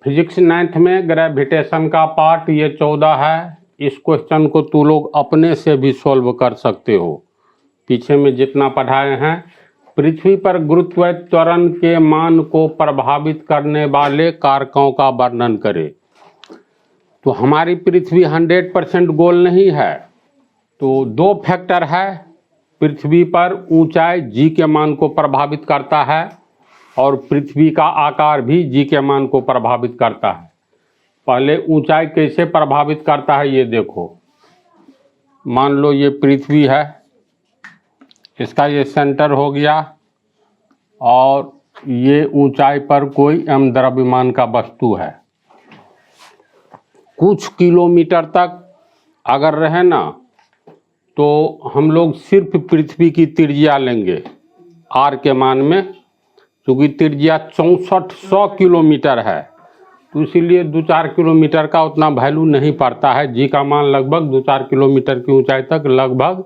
Physics 9th में gravitation का part ये 14 है। इस क्वेश्चन को तू लोग अपने से भी सॉल्व कर सकते हो। पीछे में जितना पढ़ाए हैं, पृथ्वी पर गुरुत्व त्वरण के मान को प्रभावित करने वाले कारकों का वर्णन करें। तो हमारी पृथ्वी 100% गोल नहीं है, तो दो फैक्टर है। पृथ्वी पर ऊंचाई जी के मान को प्रभावित करता है और पृथ्वी का आकार भी जी के मान को प्रभावित करता है। पहले ऊंचाई कैसे प्रभावित करता है ये देखो। मान लो ये पृथ्वी है, इसका ये सेंटर हो गया और ये ऊंचाई पर कोई m द्रव्यमान का वस्तु है। कुछ किलोमीटर तक अगर रहे ना, तो हम लोग सिर्फ पृथ्वी की त्रिज्या लेंगे r के मान में, क्योंकि त्रिज्या 6400 किलोमीटर है, तो इसीलिए 2-4 किलोमीटर का उतना वैल्यू नहीं पड़ता है। जी का मान लगभग 2-4 किलोमीटर की ऊंचाई तक लगभग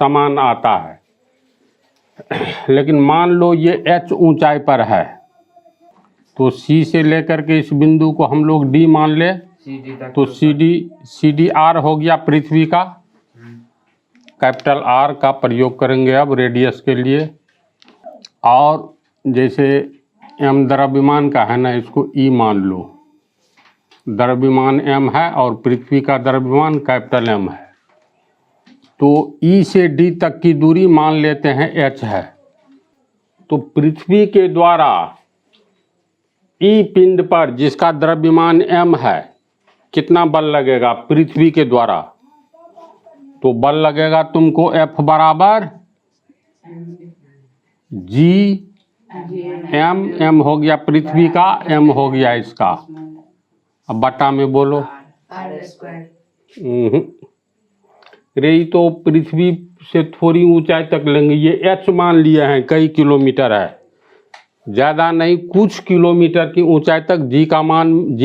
समान आता है। लेकिन मान लो ये h ऊंचाई पर है, तो C से लेकर के इस बिंदु को हम लोग D मान ले, तो सी डी आर हो गया पृथ्वी का। कैपिटल R का प्रयोग करेंगे अब रेडियस के लिए। और जैसे m द्रव्यमान का है ना, इसको E मान लो। द्रव्यमान m है और पृथ्वी का द्रव्यमान कैपिटल M है, तो E से D तक की दूरी मान लेते हैं h है। तो पृथ्वी के द्वारा E पिंड पर जिसका द्रव्यमान m है, कितना बल लगेगा पृथ्वी के द्वारा? तो बल लगेगा तुमको F बराबर G m हो गया पृथ्वी का, m हो गया इसका। अब बटा में बोलो। रे तो पृथ्वी से थोड़ी ऊंचाई तक लेंगे। ये h मान लिए हैं, कई किलोमीटर है, ज़्यादा नहीं, कुछ किलोमीटर की ऊंचाई तक जी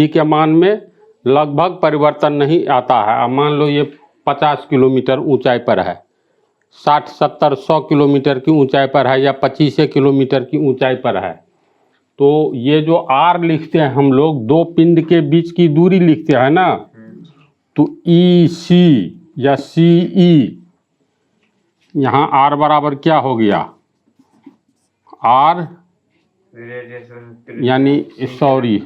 के मान में लगभग परिवर्तन नहीं आता है। अब मान लो ये 50 किलोमीटर ऊंचाई पर है, 60, 70, 100 किलोमीटर की ऊंचाई पर है, या 25 किलोमीटर की ऊंचाई पर है, तो ये जो r लिखते हैं हम लोग, दो पिंड के बीच की दूरी लिखते हैं ना, तो EC या CE, यहाँ r बराबर क्या हो गया? r यानी सॉरी,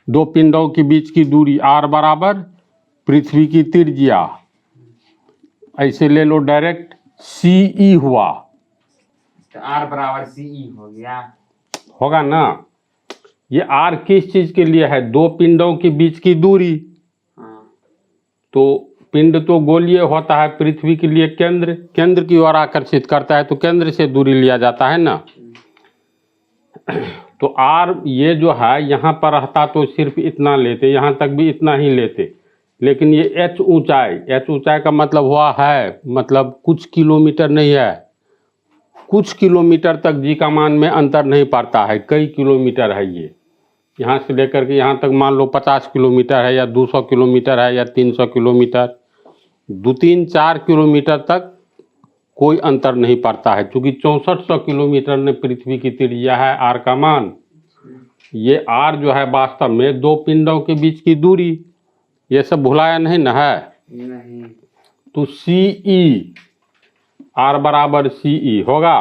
दो पिंडों के बीच की दूरी r बराबर पृथ्वी की त्रिज्या। ऐसे ले लो डायरेक्ट, CE हुआ, तो R बराबर CE हो गया, होगा ना। ये R किस चीज के लिए है? दो पिंडों के बीच की दूरी। तो पिंड तो गोलीय होता है, पृथ्वी के लिए केंद्र की ओर आकर्षित करता है, तो केंद्र से दूरी लिया जाता है ना। तो R ये जो है यहाँ पर रहता तो सिर्फ इतना लेते, यहाँ तक भी इतना ही लेते, लेकिन ये h ऊंचाई का मतलब हुआ है, मतलब कुछ किलोमीटर नहीं है, कुछ किलोमीटर तक जी का मान में अंतर नहीं पड़ता है, कई किलोमीटर है। ये यहाँ से लेकर के यहाँ तक मान लो 50 किलोमीटर है, या 200 किलोमीटर है, या 300 किलोमीटर, 2-3-4 किलोमीटर तक कोई अंतर नहीं पड़ता है, क्योंकि 6400 किलोमीटर में पृथ्वी की त्रिज्या है, r का मान। ये r जो है वास्तव में दो पिंडों के बीच की दूरी, ये सब भुलाया नहीं ना है। नहीं। तो CE, r बराबर CE होगा,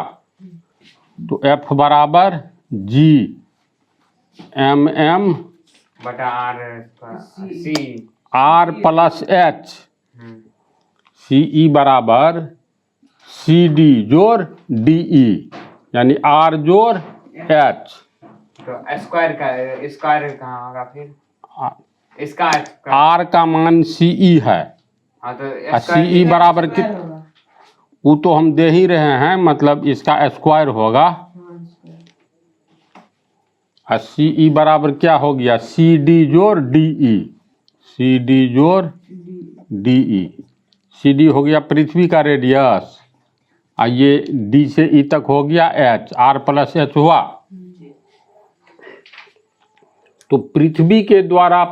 तो F बराबर G mm बटा R R plus H, CE बराबर CD जोड़ DE, यानी R जोड़ H। तो स्क्वायर कहाँ होगा फिर? इसका R का मान CE है, हाँ, तो CE बराबर कितना, वो तो हम दे ही रहे हैं, मतलब इसका स्क्वायर होगा। CE बराबर क्या हो गया? CD जोड़ DE, CD जोड़ DE। CD हो गया पृथ्वी का रेडियस, और ये D से E तक हो गया H, R प्लस H हुआ। तो पृथ्वी के द्वारा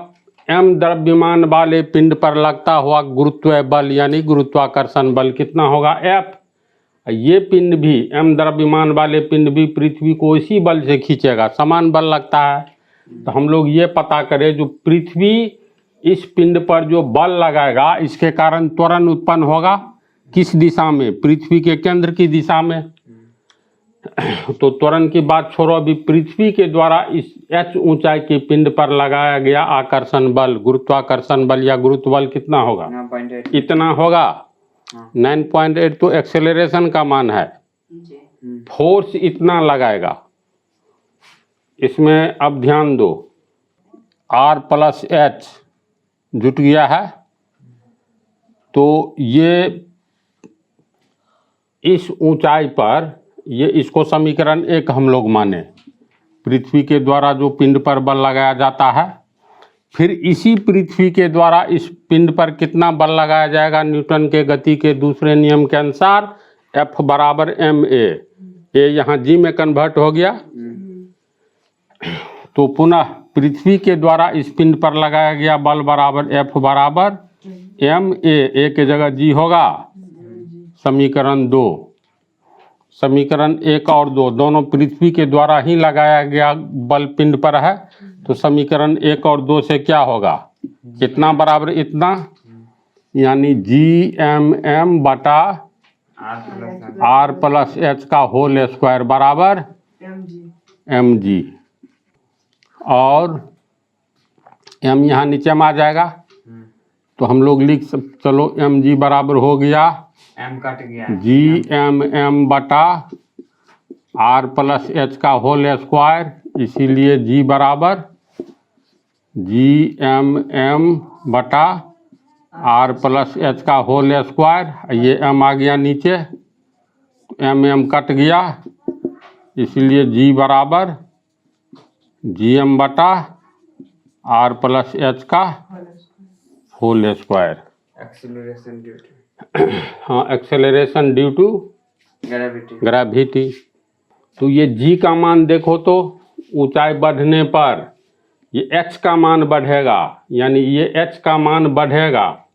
m द्रव्यमान वाले पिंड पर लगता हुआ गुरुत्व बल यानी गुरुत्वाकर्षण बल कितना होगा? F। ये पिंड भी, m द्रव्यमान वाले पिंड भी पृथ्वी को इसी बल से खींचेगा, समान बल लगता है। तो हम लोग ये पता करें जो पृथ्वी इस पिंड पर जो बल लगाएगा इसके कारण त्वरण उत्पन्न होगा किस दिशा में, पृथ्वी के केंद्र की दिशा में। तो त्वरण की बात छोड़ो, अभी पृथ्वी के द्वारा इस h ऊंचाई के पिंड पर लगाया गया आकर्षण बल, गुरुत्वाकर्षण बल या गुरुत्व बल कितना होगा, 9.8 इतना होगा। हाँ। 9.8 तो एक्सेलरेशन का मान है, फोर्स इतना लगाएगा। इसमें अब ध्यान दो, r प्लस एच जुट गया है, तो ये इस ऊंचाई पर, ये इसको समीकरण 1 हम लोग माने, पृथ्वी के द्वारा जो पिंड पर बल लगाया जाता है, फिर इसी पृथ्वी के द्वारा इस पिंड पर कितना बल लगाया जाएगा न्यूटन के गति के दूसरे नियम के अनुसार, F बराबर ma, ये यहाँ g में कन्वर्ट हो गया। तो पुनः पृथ्वी के द्वारा इस पिंड पर लगाया गया बल बराबर F बराबर ma, a के जगह g होगा। समीकरण 2, समीकरण 1 और 2 दोनों पृथ्वी के द्वारा ही लगाया गया बल पिंड पर है, तो समीकरण 1 और 2 से क्या होगा, इतना बराबर इतना, यानी GMM बटा R प्लस एच का होल स्क्वायर बराबर mg, और m यहाँ नीचे में आ जाएगा, तो हम लोग चलो mg बराबर हो गया m कट गया, GMM बटा R प्लस एच का होल स्क्वायर, इसीलिए g बराबर GMM बटा R प्लस एच का होल स्क्वायर, ये m आ गया नीचे, m कट गया, इसलिए g बराबर GM बटा R प्लस एच का whole square. Acceleration due to हाँ, एक्सेलरेशन ड्यू टू ग्रेविटी। तो ये g का मान देखो तो ऊंचाई बढ़ने पर ये h का मान बढ़ेगा, यानी ये h का मान बढ़ेगा,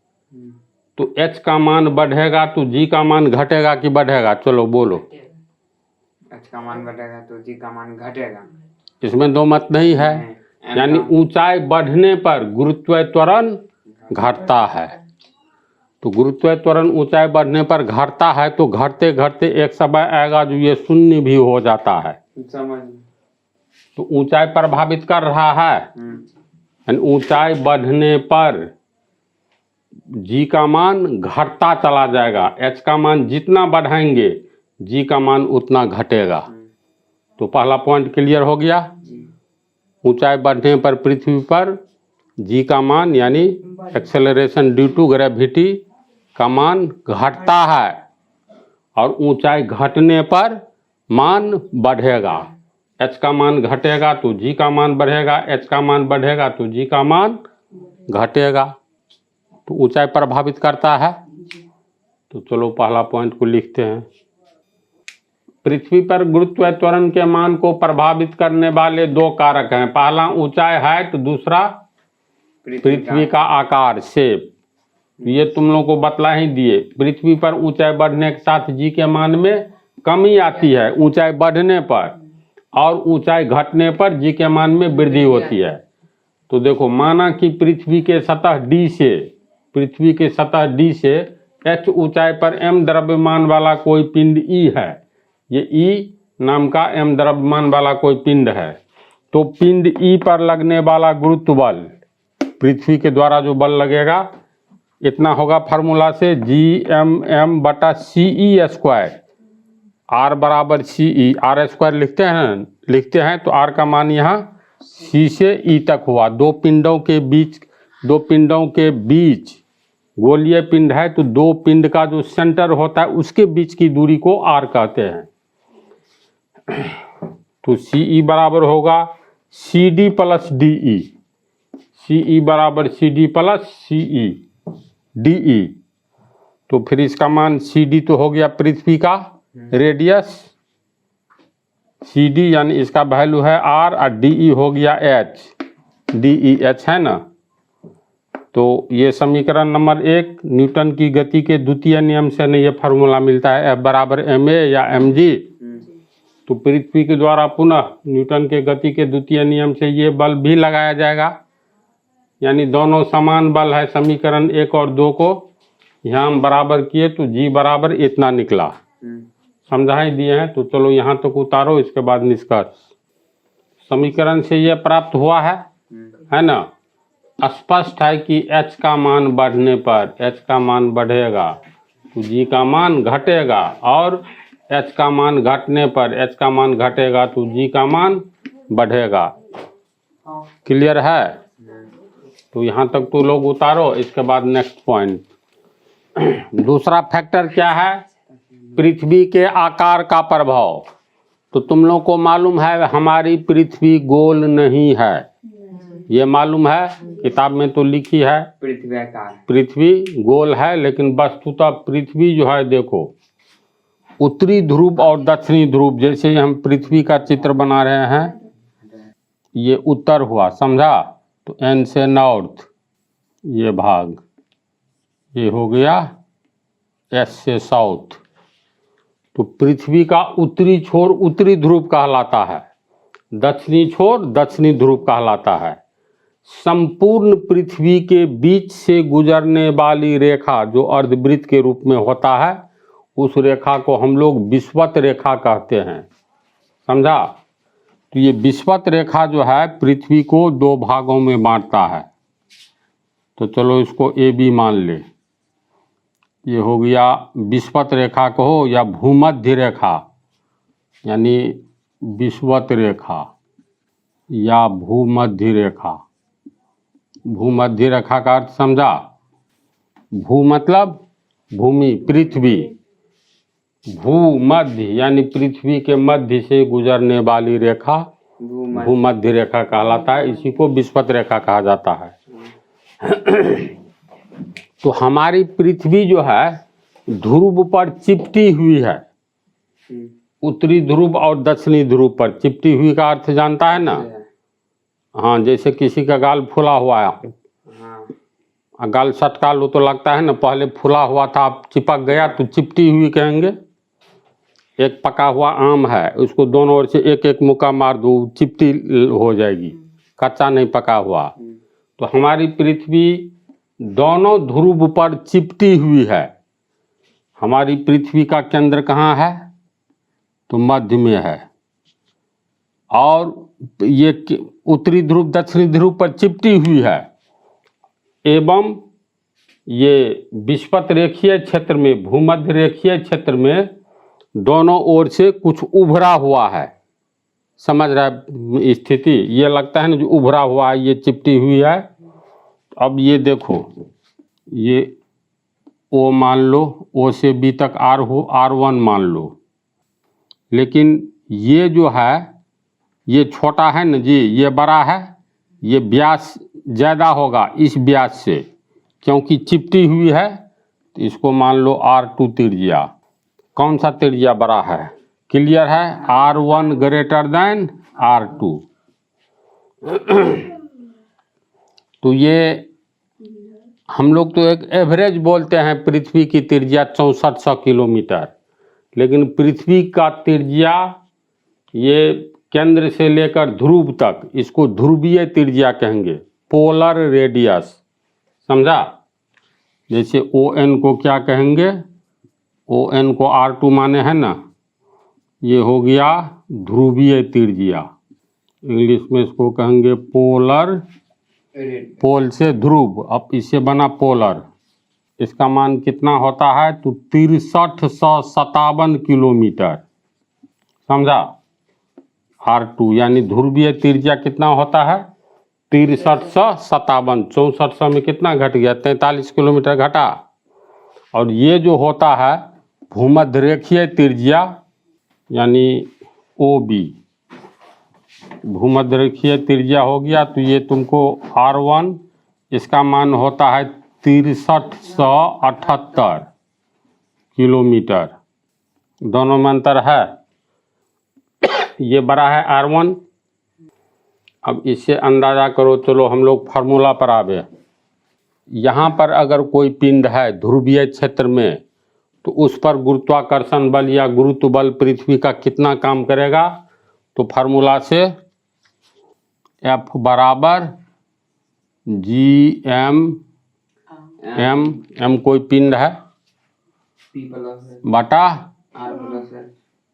तो h का मान बढ़ेगा तो g का मान घटेगा कि बढ़ेगा, चलो बोलो। h का मान बढ़ेगा तो g का मान घटेगा, इसमें दो मत नहीं है, यानी ऊंचाई बढ़ने पर गुरुत्व त्वरण घटता है, तो गुरुत्व त्वरण ऊंचाई बढ़ने पर घटता है, तो घटते घटते एक समय आएगा जो ये शून्य भी हो जाता है, समझ। तो ऊंचाई प्रभावित कर रहा है। यानी ऊंचाई बढ़ने पर g का मान घटता चला जाएगा, h का मान जितना बढ़ाएंगे g का मान उतना घटेगा। तो पहला पॉइंट क्लियर हो गया, ऊंचाई बढ़ने पर पृथ्वी पर g का मान यानी एक्सेलरेशन ड्यू टू ग्रेविटी का मान घटता है, और ऊंचाई घटने पर मान बढ़ेगा, h का मान घटेगा तो g का मान बढ़ेगा, h का मान बढ़ेगा तो g का मान घटेगा, तो ऊंचाई प्रभावित करता है। तो चलो पहला पॉइंट को लिखते हैं, पृथ्वी पर गुरुत्व त्वरण के मान को प्रभावित करने वाले दो कारक हैं, पहला ऊंचाई हाइट, दूसरा पृथ्वी का आकार शेप। ये तुम लोगों को बतला ही दिए, पृथ्वी पर ऊंचाई बढ़ने के साथ जी के मान में कमी आती है ऊंचाई बढ़ने पर, और ऊंचाई घटने पर जी के मान में वृद्धि होती है। तो देखो, माना कि पृथ्वी के सतह D से h ऊंचाई पर m द्रव्यमान वाला कोई पिंड E है, ये E नाम का m द्रव्यमान वाला कोई पिंड है, तो पिंड E पर लगने वाला गुरुत्व बल, पृथ्वी के द्वारा जो बल लगेगा इतना होगा फार्मूला से GMM बटा CE स्क्वायर, R बराबर CE, R स्क्वायर लिखते हैं तो R का मान यहाँ C से E तक हुआ। दो पिंडों के बीच गोलीय पिंड है, तो दो पिंड का जो सेंटर होता है उसके बीच की दूरी को R कहते हैं। तो CE बराबर होगा CD प्लस DE, CE बराबर CD प्लस CE DE। तो फिर इसका मान CD तो हो गया पृथ्वी का रेडियस CD, यानी इसका वैल्यू है R, और DE हो गया H, DEH है ना। तो ये समीकरण नंबर 1 न्यूटन की गति के द्वितीय नियम से नहीं ये फार्मूला मिलता है, F बराबर ma या mg। तो पृथ्वी के द्वारा पुनः न्यूटन के गति के द्वितीय नियम से ये बल भी लगाया जाएगा, यानी दोनों समान बल है। समीकरण 1 और 2 को यहाँ हम बराबर किए तो जी बराबर इतना निकला, समझा ही दिए हैं। तो चलो यहाँ तक उतारो, इसके बाद निष्कर्ष। समीकरण से ये प्राप्त हुआ है ना, स्पष्ट है कि h का मान बढ़ने पर h का मान बढ़ेगा तो g का मान घटेगा, और h का मान घटने पर h का मान घटेगा तो g का मान बढ़ेगा। क्लियर है? तो यहाँ तक तो लोग उतारो, इसके बाद नेक्स्ट पॉइंट। दूसरा फैक्टर क्या है? पृथ्वी के आकार का प्रभाव। तो तुम लोग को मालूम है हमारी पृथ्वी गोल नहीं है, ये मालूम है, किताब में तो लिखी है पृथ्वी आकार, पृथ्वी गोल है, लेकिन वस्तुतः पृथ्वी जो है देखो, उत्तरी ध्रुव और दक्षिणी ध्रुव, जैसे हम पृथ्वी का चित्र बना रहे हैं, ये उत्तर हुआ, समझा? तो एन से नॉर्थ ये भाग, ये हो गया एस से साउथ। तो पृथ्वी का उत्तरी छोर उत्तरी ध्रुव कहलाता है, दक्षिणी छोर दक्षिणी ध्रुव कहलाता है। संपूर्ण पृथ्वी के बीच से गुजरने वाली रेखा जो अर्धवृत्त के रूप में होता है, उस रेखा को हम लोग विषुवत रेखा कहते हैं, समझा? तो ये विषुवत रेखा जो है पृथ्वी को 2 भागों में बांटता है। तो चलो इसको ए बी मान ले, ये हो गया विषुवत रेखा कहो या भूमध्य रेखा, यानी विषुवत रेखा या भूमध्य रेखा। भूमध्य रेखा का अर्थ समझा? भू मतलब भूमि, पृथ्वी, भूमध्य यानी पृथ्वी के मध्य से गुजरने वाली रेखा भूमध्य रेखा कहलाता है, इसी को विषुवत रेखा कहा जाता है। तो हमारी पृथ्वी जो है ध्रुव पर चिपटी हुई है, उत्तरी ध्रुव और दक्षिणी ध्रुव पर चिपटी हुई का अर्थ जानता है ना? हाँ, जैसे किसी का गाल फूला हुआ है, गाल सटका लो तो लगता है ना, पहले फूला हुआ था अब चिपक गया तो चिपटी हुई कहेंगे। एक पका हुआ आम है, उसको दोनों ओर से एक एक मुक्का मार दो, चिपटी हो जाएगी, कच्चा नहीं पका हुआ। तो हमारी पृथ्वी दोनों ध्रुव पर चिपटी हुई है। हमारी पृथ्वी का केंद्र कहाँ है? तो मध्य में है, और ये उत्तरी ध्रुव दक्षिणी ध्रुव पर चिपटी हुई है, एवं ये विषुवत रेखीय क्षेत्र में, भूमध्य रेखीय क्षेत्र में दोनों ओर से कुछ उभरा हुआ है। समझ रहा है स्थिति? ये लगता है ना जो उभरा हुआ है, ये चिपटी हुई है। अब ये देखो, ये ओ मान लो, ओ से बी तक आर हो, R1 मान लो, लेकिन ये जो है ये छोटा है ना जी, ये बड़ा है, ये व्यास ज़्यादा होगा इस व्यास से, क्योंकि चिपटी हुई है। तो इसको मान लो R2 त्रिज्या। कौन सा त्रिज्या बड़ा है? क्लियर है? R1 greater than R2। तो ये हम लोग तो एक एवरेज बोलते हैं पृथ्वी की त्रिज्या 6400 किलोमीटर, लेकिन पृथ्वी का त्रिज्या ये केंद्र से लेकर ध्रुव तक, इसको ध्रुवीय त्रिज्या कहेंगे, पोलर रेडियस, समझा? जैसे ON को क्या कहेंगे? ON को R2 माने है ना, ये हो गया ध्रुवीय त्रिज्या। इंग्लिश में इसको कहेंगे पोलर, पोल से ध्रुव, अब इससे बना पोलर। इसका मान कितना होता है? तो 6357 किलोमीटर, समझा? R2 यानी ध्रुवीय त्रिज्या कितना होता है? 6357। 6400 में कितना घट गया? 43 किलोमीटर घटा। और ये जो होता है भूमध्य रेखीय त्रिज्या यानी OB, भूमध्य रेखीय त्रिज्या हो गया। तो ये तुमको R1, इसका मान होता है 6378 किलोमीटर। दोनों में अंतर है, ये बड़ा है R1। अब इससे अंदाज़ा करो, चलो हम लोग फार्मूला पर आवे। यहाँ पर अगर कोई पिंड है ध्रुवीय क्षेत्र में, तो उस पर गुरुत्वाकर्षण बल या गुरुत्व बल पृथ्वी का कितना काम करेगा। तो फार्मूला से F बराबर m कोई पिंड है P प्लस बटा R plus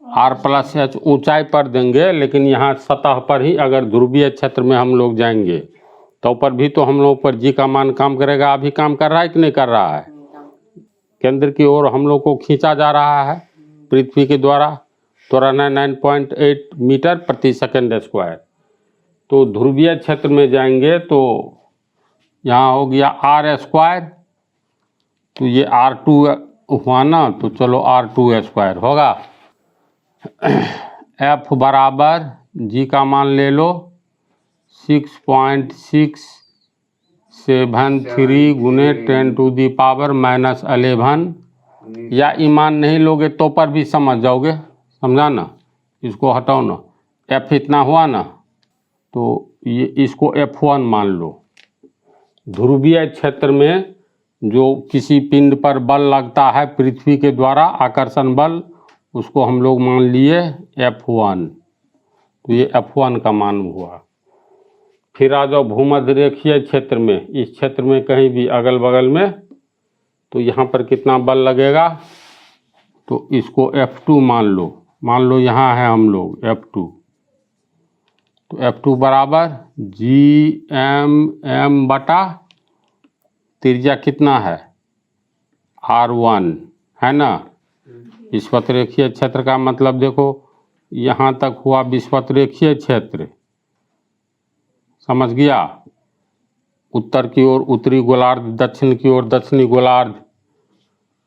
R plus H ऊंचाई पर देंगे, लेकिन यहाँ सतह पर ही अगर ध्रुवीय क्षेत्र में हम लोग जाएंगे तो पर भी तो हम लोग पर जी का मान काम करेगा। अभी काम कर रहा है कि नहीं कर रहा है। केंद्र की ओर हम लोग को खींचा जा रहा है पृथ्वी के द्वारा, तो रहना 9.8 मीटर प्रति सेकंड स्क्वायर। तो ध्रुवीय क्षेत्र में जाएंगे तो यहाँ हो गया R स्क्वायर, तो ये R2 हुआ ना, तो चलो R2 स्क्वायर होगा। F बराबर जी का मान ले लो 6.673 गुने 10⁻⁻11। या ईमान नहीं लोगे तो पर भी समझ जाओगे, समझा ना। इसको हटाओ ना, F इतना हुआ ना, तो ये इसको F1 मान लो। ध्रुवीय क्षेत्र में जो किसी पिंड पर बल लगता है पृथ्वी के द्वारा आकर्षण बल, उसको हम लोग मान लिए F1। तो ये F1 का मान हुआ। फिर आ जाओ भूमध्य रेखीय क्षेत्र में, इस क्षेत्र में कहीं भी अगल बगल में, तो यहाँ पर कितना बल लगेगा। तो इसको F2 मान लो यहाँ है हम लोग F2। तो F2 बराबर GM बटा त्रिज्या कितना है R1 है ना। विषुवत रेखीय क्षेत्र का मतलब देखो यहाँ तक हुआ विषुवत रेखीय क्षेत्र, समझ गया। उत्तर की ओर उत्तरी गोलार्ध, दक्षिण की ओर दक्षिणी गोलार्ध।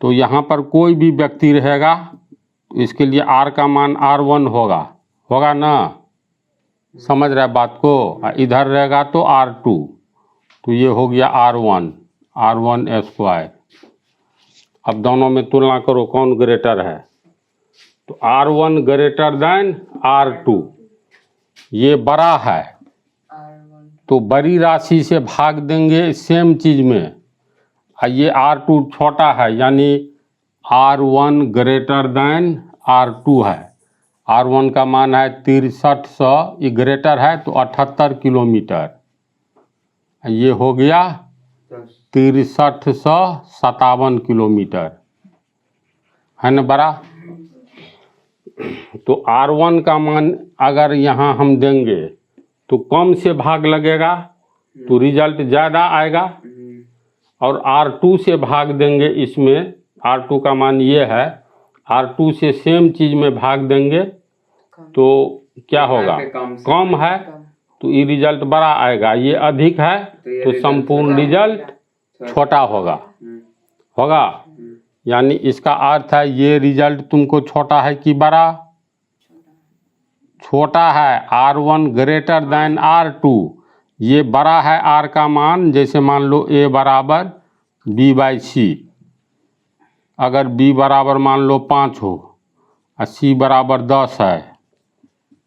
तो यहाँ पर कोई भी व्यक्ति रहेगा तो इसके लिए R का मान R1 होगा ना, समझ रहे बात को। इधर रहेगा तो R2, तो ये हो गया R1 स्क्वायर। अब दोनों में तुलना करो कौन ग्रेटर है। तो R1 ग्रेटर देन R2, ये बड़ा है तो बड़ी राशि से भाग देंगे सेम चीज में। ये R2 छोटा है, यानी R1 ग्रेटर देन R2 है। R1 का मान है 6300, ये ग्रेटर है तो 78 किलोमीटर। ये हो गया 6357 किलोमीटर, है ना बड़ा। तो R1 का मान अगर यहाँ हम देंगे तो कम से भाग लगेगा तो रिजल्ट ज़्यादा आएगा, और R2 से भाग देंगे इसमें, R2 का मान ये है, R2 से सेम चीज़ में भाग देंगे तो क्या होगा, कम है तो ये रिजल्ट बड़ा आएगा। ये अधिक है तो संपूर्ण रिजल्ट छोटा होगा। यानी इसका अर्थ है ये रिजल्ट तुमको छोटा है कि बड़ा। छोटा है, R1 ग्रेटर देन R2। ये बड़ा है R का मान, जैसे मान लो A बराबर B/C। अगर B बराबर मान लो 5 हो और C बराबर 10 है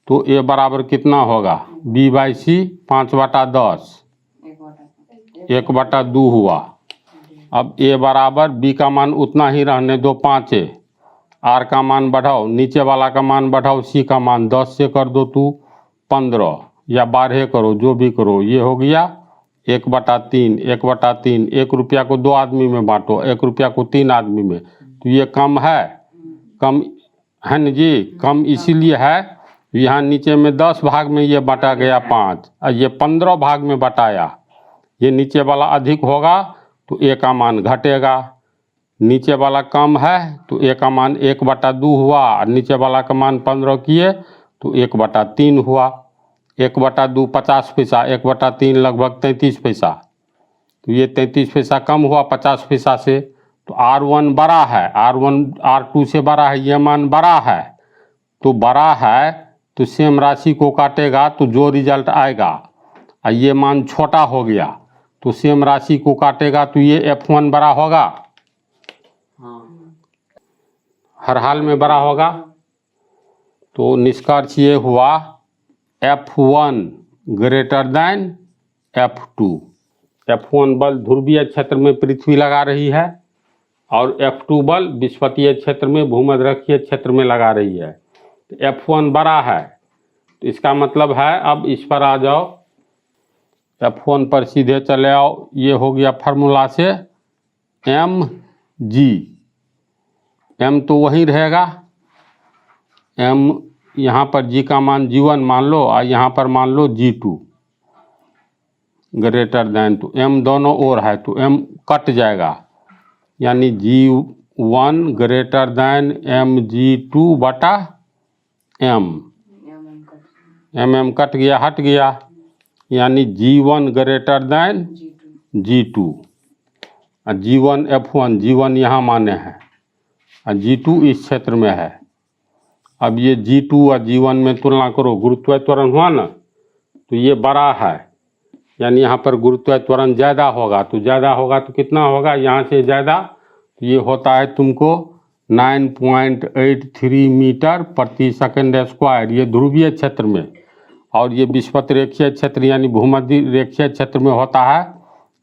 तो A बराबर कितना होगा, B/C 5/10, 1/2 हुआ। अब A बराबर B का मान उतना ही रहने दो 5 है, R का मान बढ़ाओ, नीचे वाला का मान बढ़ाओ, C का मान 10 से कर दो तू 15 या 12 करो, जो भी करो। ये हो गया 1/3, 1/3। 1 रुपया को 2 आदमी में बांटो, 1 रुपया को 3 आदमी में, तो ये कम है, कम है न जी। कम इसीलिए है, यहाँ नीचे में 10 भाग में ये बांटा गया 5, और ये 15 भाग में बटाया। ये नीचे वाला अधिक होगा तो A का मान घटेगा, नीचे वाला कम है तो A का मान 1/2 हुआ, और नीचे वाला का मान 15 किए तो 1/3 हुआ। 1/2 50 पैसा, 1/3 लगभग 33 पैसा, तो ये 33 पैसा कम हुआ 50 पैसा से। तो R1 बड़ा है, R1 R2 से बड़ा है, ये मान बड़ा है। तो बड़ा है तो सेम राशि को काटेगा तो जो रिजल्ट आएगा, और ये मान छोटा हो गया तो सेम राशि को काटेगा तो ये F1 बड़ा होगा, हर हाल में बड़ा होगा। तो निष्कर्ष ये हुआ F1 greater than F2। F1 बल ध्रुवीय क्षेत्र में पृथ्वी लगा रही है, और F2 बल विस्फीतीय क्षेत्र में भूमध्यरेखीय क्षेत्र में लगा रही है। तो F1 बड़ा है, तो इसका मतलब है, अब इस पर आ जाओ, F1 पर सीधे चले आओ। ये हो गया फार्मूला से mg, m तो वही रहेगा, m यहाँ पर g का मान g1 मान लो और यहाँ पर मान लो g2 ग्रेटर देन, तो m दोनों ओर है तो m कट जाएगा, यानी g1 ग्रेटर देन mg2 बटा m, mm कट गया, हट गया, यानी g1 ग्रेटर देन g2, और g1 F1, g1 यहाँ माने हैं और g2 इस क्षेत्र में है। अब ये g2 और g1 में तुलना करो, गुरुत्वाकर्षण त्वरण हुआ ना, तो ये बड़ा है, यानी यहाँ पर गुरुत्वाकर्षण त्वरण ज़्यादा होगा, तो ज़्यादा होगा तो कितना होगा, यहाँ से ज़्यादा, तो ये होता है तुमको 9.83 मीटर प्रति सेकंड स्क्वायर, ये ध्रुवीय क्षेत्र में। और ये विषुवत-रेखीय क्षेत्र यानी भूमध्य रेखीय क्षेत्र में होता है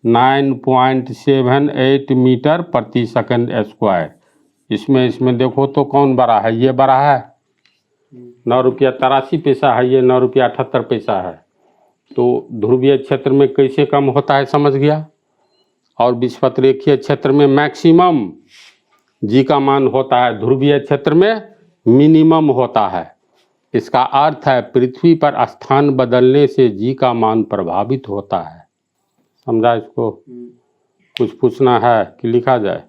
9.78 मीटर प्रति सेकंड स्क्वायर। इसमें देखो तो कौन बड़ा है, ये बड़ा है, 9 रुपया 83 पैसा है, ये 9 रुपया 78 पैसा है। तो ध्रुवीय क्षेत्र में कैसे कम होता है समझ गया। और विषुवत-रेखीय क्षेत्र में मैक्सिमम जी का मान होता है, ध्रुवीय क्षेत्र में मिनिमम होता है। इसका अर्थ है पृथ्वी पर स्थान बदलने से जी का मान प्रभावित होता है। समझा इसको? कुछ पूछना है कि लिखा जाए?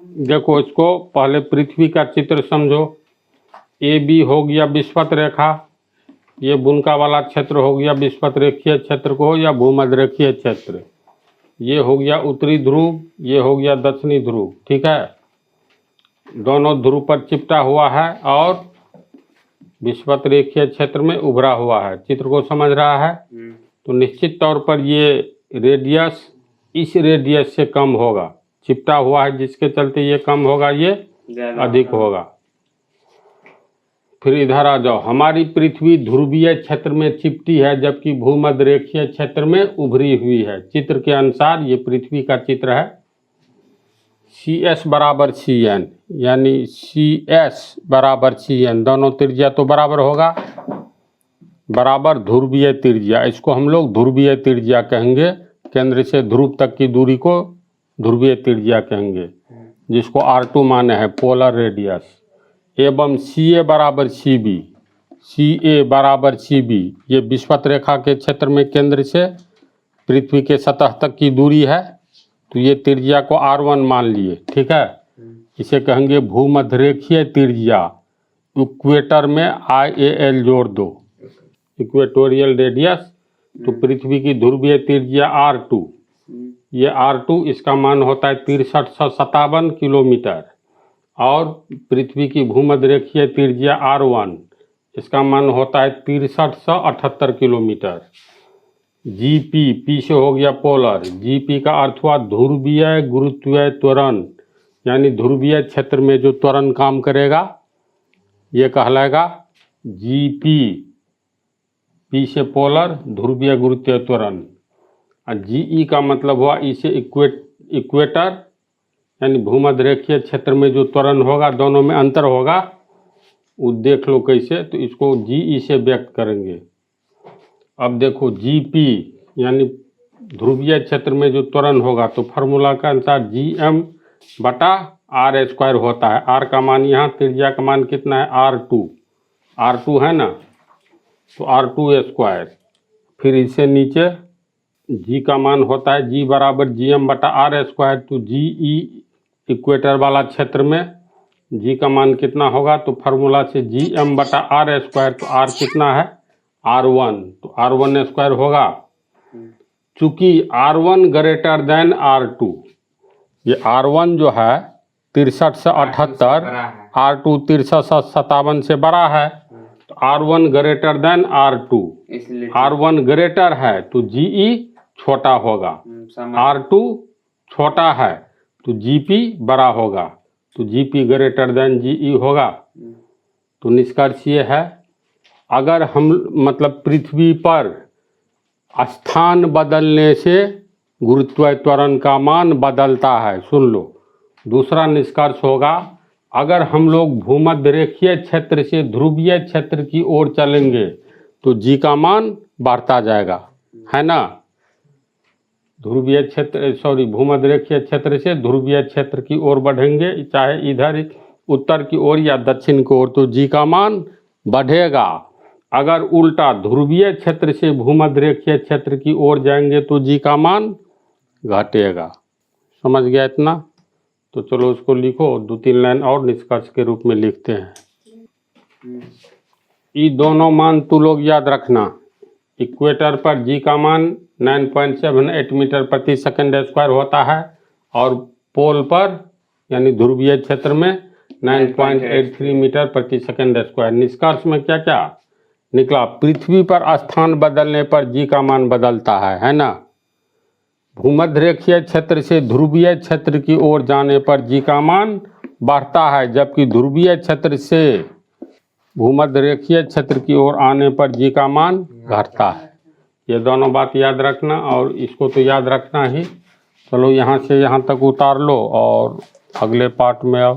देखो इसको पहले पृथ्वी का चित्र समझो। ए बी हो गया विषुवत रेखा, ये बुनका वाला क्षेत्र हो गया विषुवत रेखीय क्षेत्र को या भूमध्य रेखीय क्षेत्र। ये हो गया उत्तरी ध्रुव, ये हो गया दक्षिणी ध्रुव, ठीक है। दोनों ध्रुव पर चिपटा हुआ है और विषुवत रेखीय क्षेत्र में उभरा हुआ है। चित्र को समझ रहा है? तो निश्चित तौर पर ये रेडियस इस रेडियस से कम होगा, चिपटा हुआ है जिसके चलते ये कम होगा, ये अधिक होगा। फिर इधर आ जाओ, हमारी पृथ्वी ध्रुवीय क्षेत्र में चिपटी है जबकि भूमध्य रेखीय क्षेत्र में उभरी हुई है। चित्र के अनुसार ये पृथ्वी का चित्र है। CS बराबर CN, यानी CS बराबर CN, दोनों त्रिज्या तो बराबर होगा, बराबर ध्रुवीय त्रिज्या। इसको हम लोग ध्रुवीय त्रिज्या कहेंगे, केंद्र से ध्रुव तक की दूरी को ध्रुवीय त्रिज्या कहेंगे, जिसको R2 माने है, पोलर रेडियस। एवं CA बराबर CB, CA बराबर CB, ये विषुवत रेखा के क्षेत्र में केंद्र से पृथ्वी के सतह तक की दूरी है, तो ये त्रिज्या को R1 मान लिए, ठीक है। इसे कहेंगे भूमध्यरेखीय त्रिज्या। इक्वेटर में IAL जोड़ दो, इक्वेटोरियल रेडियस। तो पृथ्वी की ध्रुवीय त्रिज्या R2, ये R2 इसका मान होता है 6357 किलोमीटर। और पृथ्वी की भूमध्यरेखीय त्रिज्या R1, इसका मान होता है 6378 किलोमीटर। GP, P से हो गया पोलर, GP का अर्थ हुआ ध्रुवीय गुरुत्वीय त्वरण, यानी ध्रुवीय क्षेत्र में जो त्वरण काम करेगा ये कहलाएगा GP। P से पोलर, ध्रुवीय गुरुत्वीय त्वरण। और GE का मतलब हुआ इसे इक्वेटर, यानी भूमध्य रेखीय क्षेत्र में जो त्वरण होगा, दोनों में अंतर होगा, वो देख लो कैसे। तो इसको GE से व्यक्त करेंगे। अब देखो GP यानी ध्रुवीय क्षेत्र में जो त्वरण होगा, तो फार्मूला के अनुसार GM बटा R स्क्वायर होता है। R का मान यहाँ, त्रिज्या का मान कितना है, R2 है ना, तो R2 स्क्वायर। फिर इससे नीचे G का मान होता है G बराबर GM बटा R स्क्वायर। तो GE इक्वेटर वाला क्षेत्र में G का मान कितना होगा, तो फार्मूला से GM बटा R स्क्वायर, तो R कितना है, R1, तो R1 स्क्वायर होगा। चूंकि R1 ग्रेटर देन R2, ये R1 जो है 63 से 78, R2 63 से 57 से बड़ा है, तो R1 greater than R2, R1 greater है तो GE छोटा होगा, R2 छोटा है तो GP बड़ा होगा, तो GP ग्रेटर देन GE होगा। तो निष्कर्ष ये है, अगर हम मतलब पृथ्वी पर स्थान बदलने से गुरुत्वाकर्षण त्वरण का मान बदलता है, सुन लो, दूसरा निष्कर्ष होगा, अगर हम लोग भूमध्य रेखीय क्षेत्र से ध्रुवीय क्षेत्र की ओर चलेंगे तो जी का मान बढ़ता जाएगा, है ना। भूमध्य रेखीय क्षेत्र से ध्रुवीय क्षेत्र की ओर बढ़ेंगे, चाहे इधर उत्तर की ओर या दक्षिण की ओर, तो जी का मान बढ़ेगा। अगर उल्टा ध्रुवीय क्षेत्र से भूमध्य रेखीय क्षेत्र की ओर जाएंगे तो जी का मान घटेगा। समझ गया इतना? तो चलो उसको लिखो, 2-3 लाइन और निष्कर्ष के रूप में लिखते हैं। ये दोनों मान तू लोग याद रखना। इक्वेटर पर जी का मान 9.78 मीटर प्रति सेकंड स्क्वायर होता है और पोल पर यानी ध्रुवीय क्षेत्र में 9.83 मीटर प्रति सेकंड स्क्वायर। निष्कर्ष में क्या क्या निकला? पृथ्वी पर स्थान बदलने पर जी का मान बदलता है ना। भूमध्य रेखीय क्षेत्र से ध्रुवीय क्षेत्र की ओर जाने पर जी का मान बढ़ता है, जबकि ध्रुवीय क्षेत्र से भूमध्य रेखीय क्षेत्र की ओर आने पर जी का मान घटता है। ये दोनों बात याद रखना, और इसको तो याद रखना ही। चलो यहाँ से यहाँ तक उतार लो और अगले पार्ट में आओ।